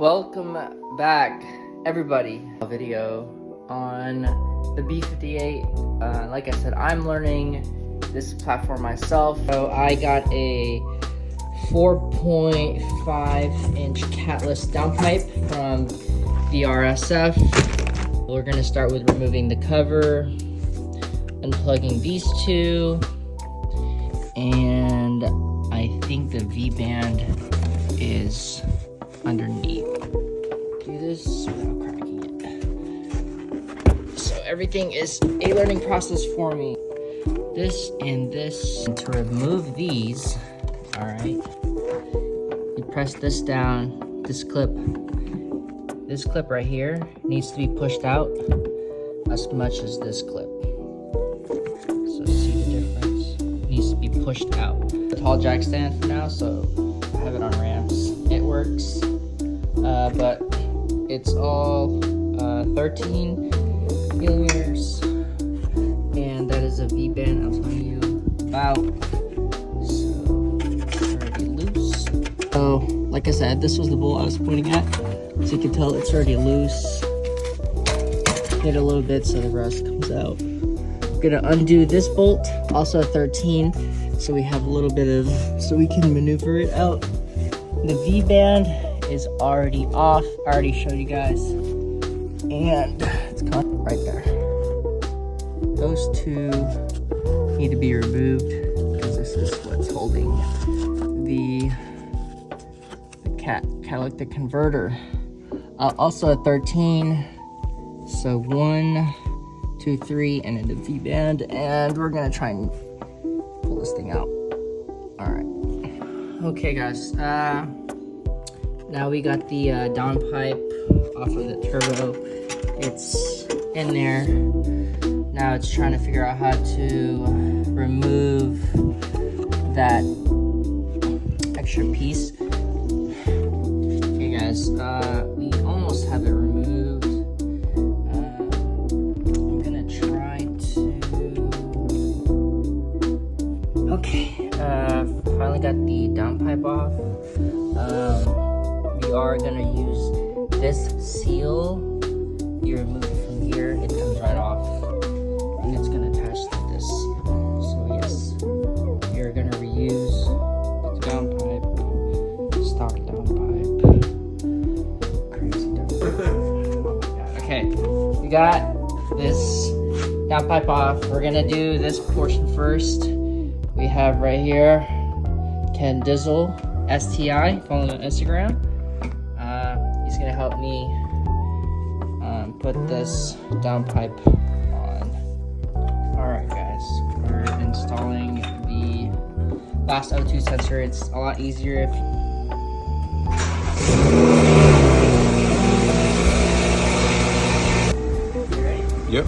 Welcome back, everybody. A video on the B58. Like I said, I'm learning this platform myself. So I got a 4.5-inch catless downpipe from VRSF. We're gonna start with removing the cover, unplugging these two, and I think the V-band is underneath. Do this without cracking it. So everything is a learning process for me. This and this. And to remove these, all right, you press this down. This clip right here needs to be pushed out as much as this clip. So see the difference? It needs to be pushed out. The tall jack stand for now, so I have it on ramps. It works, but it's all 13 millimeters, and that is a V-band I'll tell you about. So it's already loose. So like I said, this was the bolt I was pointing at. So you can tell it's already loose. Hit a little bit so the rust comes out. I'm gonna undo this bolt, also a 13, so we have a little bit of, so we can maneuver it out. The V-band is already off. I already showed you guys, and it's right there. Those two need to be removed because this is what's holding the catalytic converter. Also a 13, so 1, 2, 3, and then the V-band, and we're gonna try and pull this thing out. All right. Okay, guys. Now we got the downpipe off of the turbo. It's in there. Now it's trying to figure out how to remove that extra piece. Okay, guys. We almost have it removed. I'm gonna try to. Okay. Finally got the downpipe off. We are gonna use this seal. You remove it from here, it comes right off, and it's gonna attach to this seal. So yes, you're gonna reuse the downpipe, stock downpipe, crazy downpipe. Oh my god. Okay, we got this downpipe off. We're gonna do this portion first. We have right here Ken Dizzle STI, follow him on Instagram. He's gonna help me put this downpipe on. Alright guys, we're installing the last O2 sensor. It's a lot easier if you ready? Yep.